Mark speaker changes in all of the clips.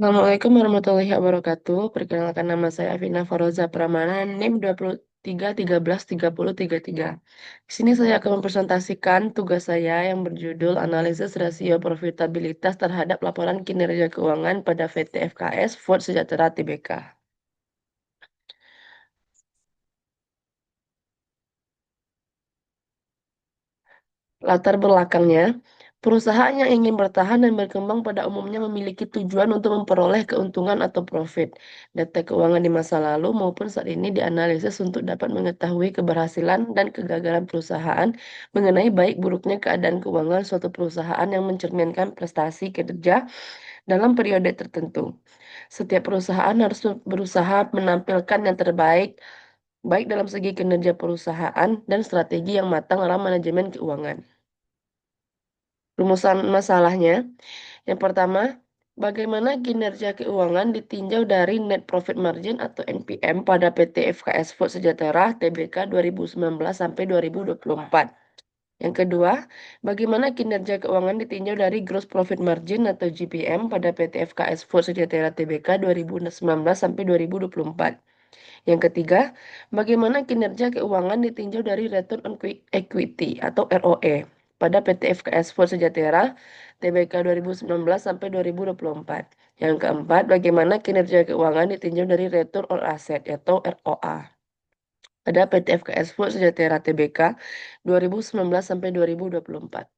Speaker 1: Assalamualaikum warahmatullahi wabarakatuh. Perkenalkan nama saya Afina Faroza Pramana, NIM 23133033. Di sini saya akan mempresentasikan tugas saya yang berjudul Analisis Rasio Profitabilitas terhadap Laporan Kinerja Keuangan pada PT FKS Food Sejahtera Tbk. Latar belakangnya, perusahaan yang ingin bertahan dan berkembang pada umumnya memiliki tujuan untuk memperoleh keuntungan atau profit. Data keuangan di masa lalu maupun saat ini dianalisis untuk dapat mengetahui keberhasilan dan kegagalan perusahaan mengenai baik buruknya keadaan keuangan suatu perusahaan yang mencerminkan prestasi kinerja dalam periode tertentu. Setiap perusahaan harus berusaha menampilkan yang terbaik, baik dalam segi kinerja perusahaan dan strategi yang matang dalam manajemen keuangan. Rumusan masalahnya, yang pertama, bagaimana kinerja keuangan ditinjau dari net profit margin atau NPM pada PT FKS Food Sejahtera Tbk 2019 sampai 2024. Yang kedua, bagaimana kinerja keuangan ditinjau dari gross profit margin atau GPM pada PT FKS Food Sejahtera Tbk 2019 sampai 2024. Yang ketiga, bagaimana kinerja keuangan ditinjau dari return on equity atau ROE pada PT FKS Food Sejahtera Tbk 2019 sampai 2024. Yang keempat, bagaimana kinerja keuangan ditinjau dari return on asset atau ROA pada PT FKS Food Sejahtera Tbk 2019 sampai 2024.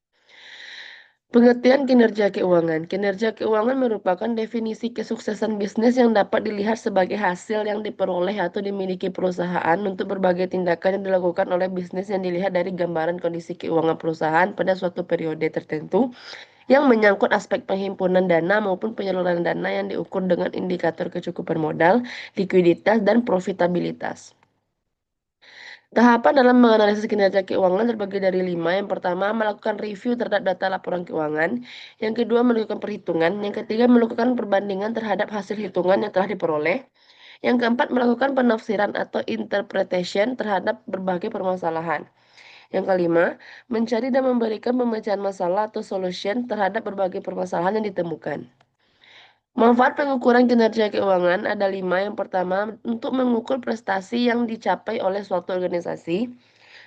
Speaker 1: Pengertian kinerja keuangan. Kinerja keuangan merupakan definisi kesuksesan bisnis yang dapat dilihat sebagai hasil yang diperoleh atau dimiliki perusahaan untuk berbagai tindakan yang dilakukan oleh bisnis yang dilihat dari gambaran kondisi keuangan perusahaan pada suatu periode tertentu yang menyangkut aspek penghimpunan dana maupun penyaluran dana yang diukur dengan indikator kecukupan modal, likuiditas, dan profitabilitas. Tahapan dalam menganalisis kinerja keuangan terbagi dari 5. Yang pertama, melakukan review terhadap data laporan keuangan. Yang kedua, melakukan perhitungan. Yang ketiga, melakukan perbandingan terhadap hasil hitungan yang telah diperoleh. Yang keempat, melakukan penafsiran atau interpretation terhadap berbagai permasalahan. Yang kelima, mencari dan memberikan pemecahan masalah atau solution terhadap berbagai permasalahan yang ditemukan. Manfaat pengukuran kinerja keuangan ada 5. Yang pertama, untuk mengukur prestasi yang dicapai oleh suatu organisasi.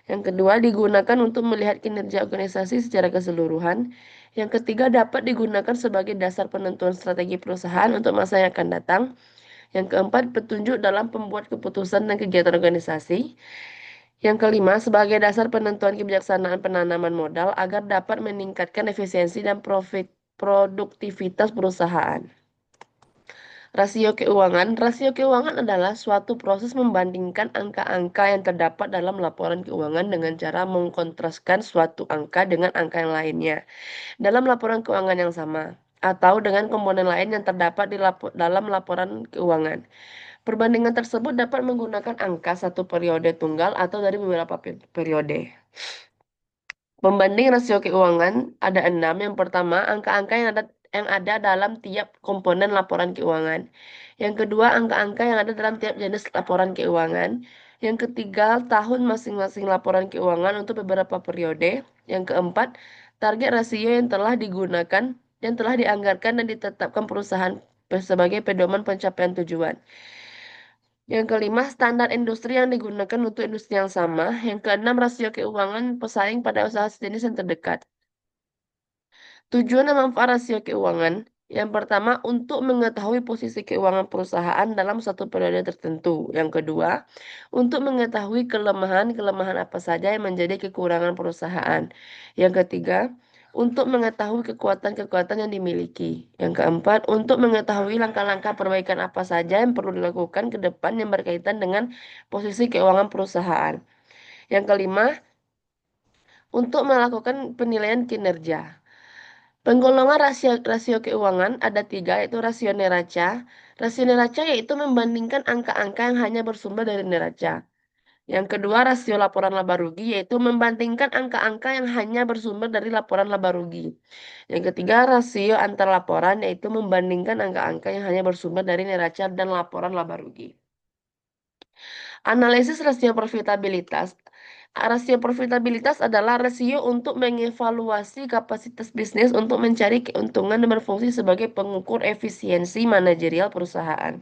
Speaker 1: Yang kedua, digunakan untuk melihat kinerja organisasi secara keseluruhan. Yang ketiga, dapat digunakan sebagai dasar penentuan strategi perusahaan untuk masa yang akan datang. Yang keempat, petunjuk dalam pembuat keputusan dan kegiatan organisasi. Yang kelima, sebagai dasar penentuan kebijaksanaan penanaman modal agar dapat meningkatkan efisiensi dan produktivitas perusahaan. Rasio keuangan adalah suatu proses membandingkan angka-angka yang terdapat dalam laporan keuangan dengan cara mengkontraskan suatu angka dengan angka yang lainnya dalam laporan keuangan yang sama atau dengan komponen lain yang terdapat dalam laporan keuangan. Perbandingan tersebut dapat menggunakan angka satu periode tunggal atau dari beberapa periode. Pembanding rasio keuangan ada 6. Yang pertama, angka-angka yang ada dalam tiap komponen laporan keuangan. Yang kedua, angka-angka yang ada dalam tiap jenis laporan keuangan. Yang ketiga, tahun masing-masing laporan keuangan untuk beberapa periode. Yang keempat, target rasio yang telah digunakan, yang telah dianggarkan dan ditetapkan perusahaan sebagai pedoman pencapaian tujuan. Yang kelima, standar industri yang digunakan untuk industri yang sama. Yang keenam, rasio keuangan pesaing pada usaha sejenis yang terdekat. Tujuan dan manfaat rasio keuangan. Yang pertama, untuk mengetahui posisi keuangan perusahaan dalam satu periode tertentu. Yang kedua, untuk mengetahui kelemahan-kelemahan apa saja yang menjadi kekurangan perusahaan. Yang ketiga, untuk mengetahui kekuatan-kekuatan yang dimiliki. Yang keempat, untuk mengetahui langkah-langkah perbaikan apa saja yang perlu dilakukan ke depan yang berkaitan dengan posisi keuangan perusahaan. Yang kelima, untuk melakukan penilaian kinerja. Penggolongan rasio keuangan ada 3, yaitu rasio neraca. Rasio neraca yaitu membandingkan angka-angka yang hanya bersumber dari neraca. Yang kedua, rasio laporan laba rugi, yaitu membandingkan angka-angka yang hanya bersumber dari laporan laba rugi. Yang ketiga, rasio antar laporan, yaitu membandingkan angka-angka yang hanya bersumber dari neraca dan laporan laba rugi. Analisis rasio profitabilitas. Rasio profitabilitas adalah rasio untuk mengevaluasi kapasitas bisnis untuk mencari keuntungan dan berfungsi sebagai pengukur efisiensi manajerial perusahaan.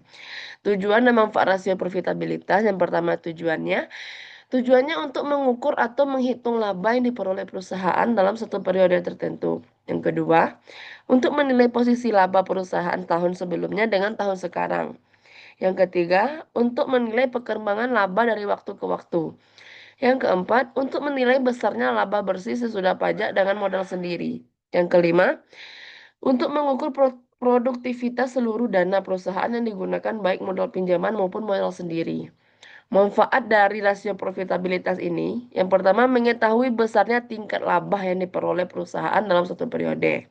Speaker 1: Tujuan dan manfaat rasio profitabilitas yang pertama tujuannya untuk mengukur atau menghitung laba yang diperoleh perusahaan dalam satu periode tertentu. Yang kedua, untuk menilai posisi laba perusahaan tahun sebelumnya dengan tahun sekarang. Yang ketiga, untuk menilai perkembangan laba dari waktu ke waktu. Yang keempat, untuk menilai besarnya laba bersih sesudah pajak dengan modal sendiri. Yang kelima, untuk mengukur produktivitas seluruh dana perusahaan yang digunakan baik modal pinjaman maupun modal sendiri. Manfaat dari rasio profitabilitas ini, yang pertama mengetahui besarnya tingkat laba yang diperoleh perusahaan dalam satu periode.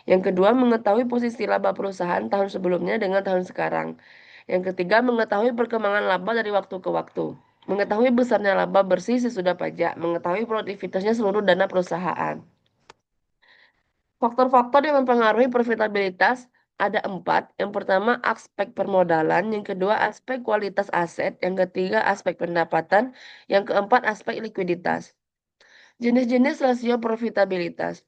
Speaker 1: Yang kedua, mengetahui posisi laba perusahaan tahun sebelumnya dengan tahun sekarang. Yang ketiga, mengetahui perkembangan laba dari waktu ke waktu. Mengetahui besarnya laba bersih sesudah pajak. Mengetahui produktivitasnya seluruh dana perusahaan. Faktor-faktor yang mempengaruhi profitabilitas ada empat. Yang pertama, aspek permodalan. Yang kedua, aspek kualitas aset. Yang ketiga, aspek pendapatan. Yang keempat, aspek likuiditas. Jenis-jenis rasio profitabilitas.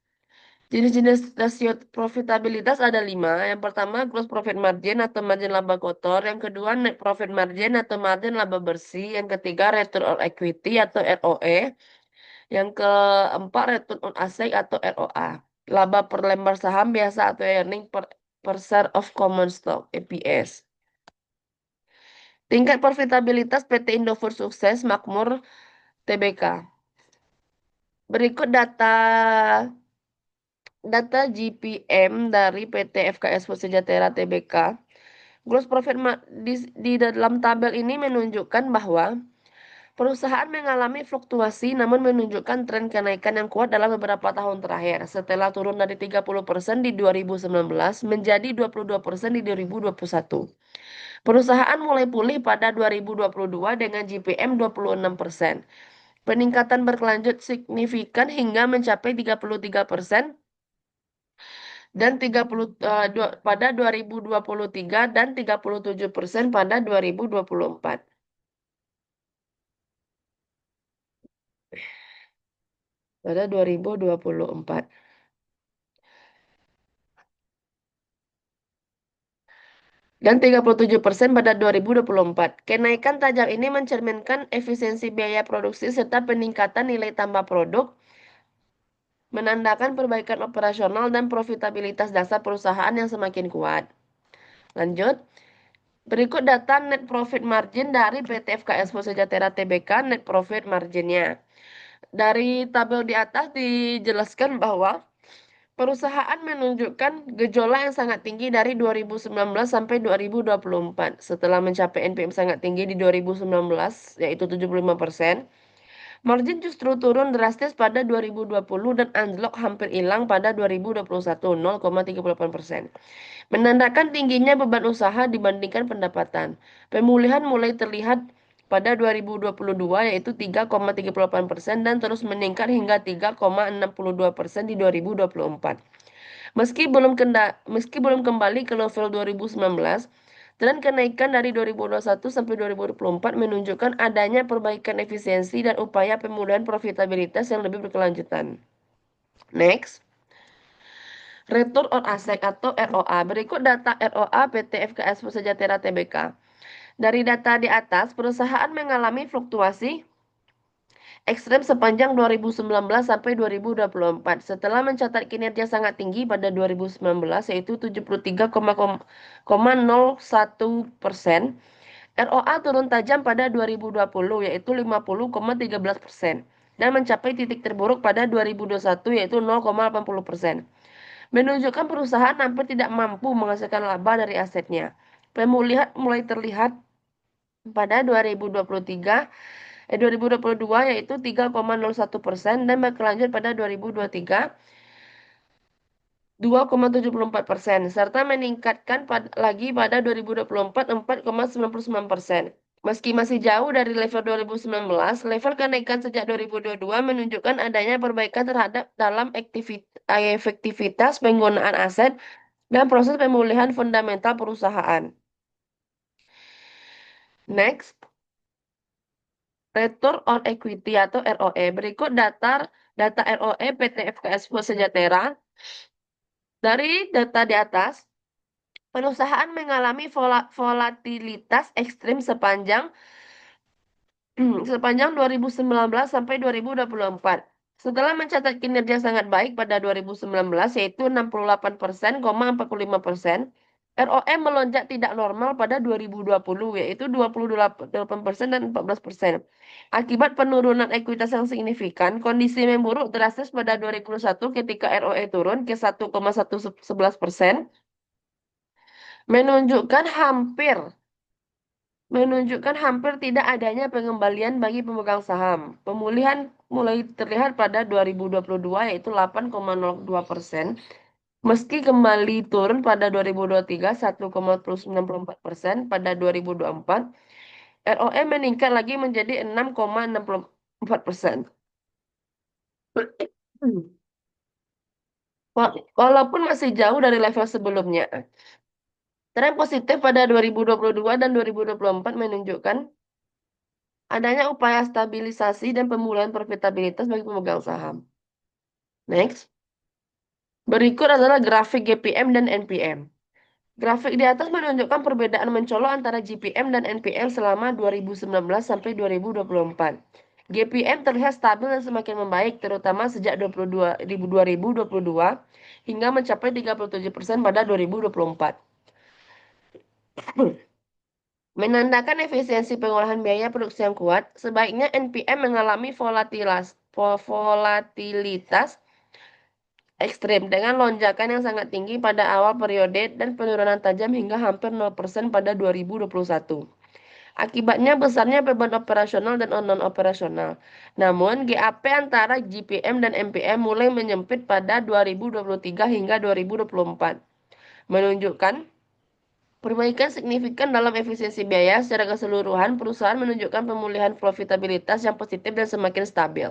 Speaker 1: Jenis-jenis rasio profitabilitas ada lima. Yang pertama, gross profit margin atau margin laba kotor. Yang kedua, net profit margin atau margin laba bersih. Yang ketiga, return on equity atau ROE. Yang keempat, return on asset atau ROA. Laba per lembar saham biasa atau earning per share of common stock, EPS. Tingkat profitabilitas PT Indofood Sukses Makmur Tbk. Berikut data GPM dari PT FKS Food Sejahtera Tbk. Gross profit di dalam tabel ini menunjukkan bahwa perusahaan mengalami fluktuasi namun menunjukkan tren kenaikan yang kuat dalam beberapa tahun terakhir. Setelah turun dari 30% di 2019 menjadi 22% di 2021. Perusahaan mulai pulih pada 2022 dengan GPM 26%. Peningkatan berkelanjut signifikan hingga mencapai 33% dan pada 2023 dan 37% pada 2024. Pada 2024. Dan 37% pada 2024. Kenaikan tajam ini mencerminkan efisiensi biaya produksi serta peningkatan nilai tambah produk, menandakan perbaikan operasional dan profitabilitas dasar perusahaan yang semakin kuat. Lanjut, berikut data net profit margin dari PT FKS Food Sejahtera Tbk, net profit marginnya. Dari tabel di atas dijelaskan bahwa perusahaan menunjukkan gejolak yang sangat tinggi dari 2019 sampai 2024. Setelah mencapai NPM sangat tinggi di 2019, yaitu 75%, margin justru turun drastis pada 2020 dan anjlok hampir hilang pada 2021, 0,38%. Menandakan tingginya beban usaha dibandingkan pendapatan. Pemulihan mulai terlihat pada 2022 yaitu 3,38% dan terus meningkat hingga 3,62% di 2024. Meski belum kembali ke level 2019, tren kenaikan dari 2021 sampai 2024 menunjukkan adanya perbaikan efisiensi dan upaya pemulihan profitabilitas yang lebih berkelanjutan. Next. Return on Asset atau ROA. Berikut data ROA PT FKS Sejahtera Tbk. Dari data di atas, perusahaan mengalami fluktuasi ekstrem sepanjang 2019 sampai 2024. Setelah mencatat kinerja sangat tinggi pada 2019 yaitu 73,01%, ROA turun tajam pada 2020 yaitu 50,13% dan mencapai titik terburuk pada 2021 yaitu 0,80%. Menunjukkan perusahaan hampir tidak mampu menghasilkan laba dari asetnya. Pemulihan mulai terlihat pada 2022 yaitu 3,01% dan berkelanjut pada 2023 2,74% serta meningkatkan lagi pada 2024 4,99%. Meski masih jauh dari level 2019, level kenaikan sejak 2022 menunjukkan adanya perbaikan terhadap dalam efektivitas penggunaan aset dan proses pemulihan fundamental perusahaan. Next, Return on Equity atau ROE. Berikut data ROE PT FKS Sejahtera. Dari data di atas, perusahaan mengalami volatilitas ekstrim sepanjang 2019 sampai 2024. Setelah mencatat kinerja sangat baik pada 2019, yaitu 68,45%, ROE melonjak tidak normal pada 2020, yaitu 28% dan 14%. Akibat penurunan ekuitas yang signifikan, kondisi memburuk drastis pada 2021 ketika ROE turun ke 1,111%, menunjukkan hampir menunjukkan hampir tidak adanya pengembalian bagi pemegang saham. Pemulihan mulai terlihat pada 2022 yaitu 8,02%, meski kembali turun pada 2023 1,94%, pada 2024 ROE meningkat lagi menjadi 6,64%. Walaupun masih jauh dari level sebelumnya, tren positif pada 2022 dan 2024 menunjukkan adanya upaya stabilisasi dan pemulihan profitabilitas bagi pemegang saham. Next. Berikut adalah grafik GPM dan NPM. Grafik di atas menunjukkan perbedaan mencolok antara GPM dan NPM selama 2019 sampai 2024. GPM terlihat stabil dan semakin membaik, terutama sejak 2022 hingga mencapai 37% pada 2024. Menandakan efisiensi pengolahan biaya produksi yang kuat, sebaiknya NPM mengalami volatilitas ekstrim dengan lonjakan yang sangat tinggi pada awal periode dan penurunan tajam hingga hampir 0% pada 2021. Akibatnya besarnya beban operasional dan non-operasional. Namun, GAP antara GPM dan MPM mulai menyempit pada 2023 hingga 2024, menunjukkan perbaikan signifikan dalam efisiensi biaya. Secara keseluruhan, perusahaan menunjukkan pemulihan profitabilitas yang positif dan semakin stabil.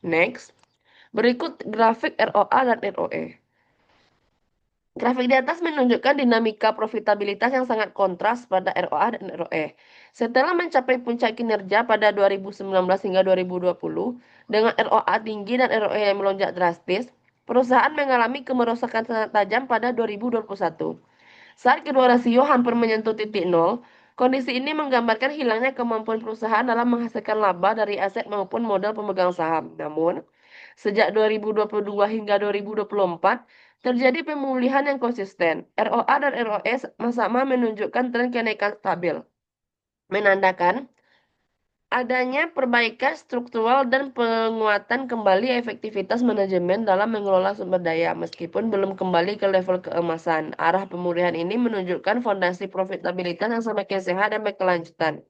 Speaker 1: Next, berikut grafik ROA dan ROE. Grafik di atas menunjukkan dinamika profitabilitas yang sangat kontras pada ROA dan ROE. Setelah mencapai puncak kinerja pada 2019 hingga 2020, dengan ROA tinggi dan ROE yang melonjak drastis, perusahaan mengalami kemerosotan sangat tajam pada 2021. Saat kedua rasio hampir menyentuh titik nol, kondisi ini menggambarkan hilangnya kemampuan perusahaan dalam menghasilkan laba dari aset maupun modal pemegang saham. Namun, sejak 2022 hingga 2024, terjadi pemulihan yang konsisten. ROA dan ROE sama-sama menunjukkan tren kenaikan stabil, menandakan adanya perbaikan struktural dan penguatan kembali efektivitas manajemen dalam mengelola sumber daya. Meskipun belum kembali ke level keemasan, arah pemulihan ini menunjukkan fondasi profitabilitas yang semakin sehat dan berkelanjutan.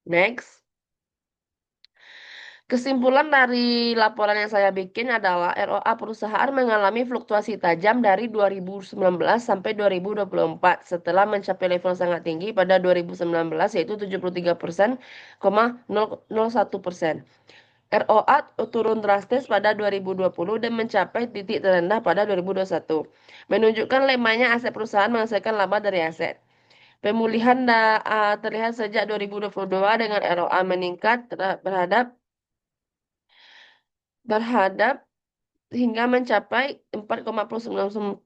Speaker 1: Next. Kesimpulan dari laporan yang saya bikin adalah ROA perusahaan mengalami fluktuasi tajam dari 2019 sampai 2024 setelah mencapai level sangat tinggi pada 2019 yaitu 73,001%. ROA turun drastis pada 2020 dan mencapai titik terendah pada 2021, menunjukkan lemahnya aset perusahaan menghasilkan laba dari aset. Pemulihan terlihat sejak 2022 dengan ROA meningkat berhadap hingga mencapai 4,9%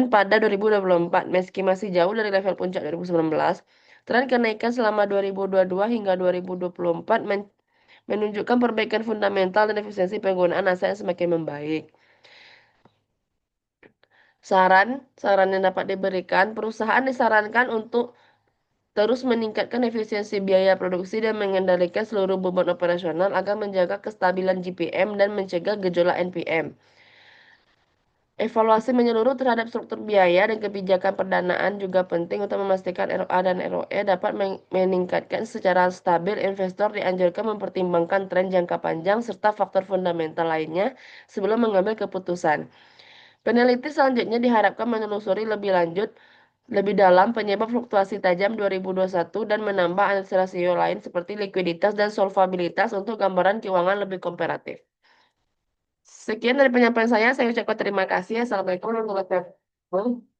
Speaker 1: pada 2024. Meski masih jauh dari level puncak 2019, tren kenaikan selama 2022 hingga 2024 menunjukkan perbaikan fundamental dan efisiensi penggunaan aset yang semakin membaik. Saran yang dapat diberikan, perusahaan disarankan untuk terus meningkatkan efisiensi biaya produksi dan mengendalikan seluruh beban operasional agar menjaga kestabilan GPM dan mencegah gejolak NPM. Evaluasi menyeluruh terhadap struktur biaya dan kebijakan pendanaan juga penting untuk memastikan ROA dan ROE dapat meningkatkan secara stabil. Investor dianjurkan mempertimbangkan tren jangka panjang serta faktor fundamental lainnya sebelum mengambil keputusan. Peneliti selanjutnya diharapkan menelusuri lebih dalam penyebab fluktuasi tajam 2021 dan menambah analisis rasio lain seperti likuiditas dan solvabilitas untuk gambaran keuangan lebih komparatif. Sekian dari penyampaian saya ucapkan terima kasih. Assalamualaikum warahmatullahi wabarakatuh.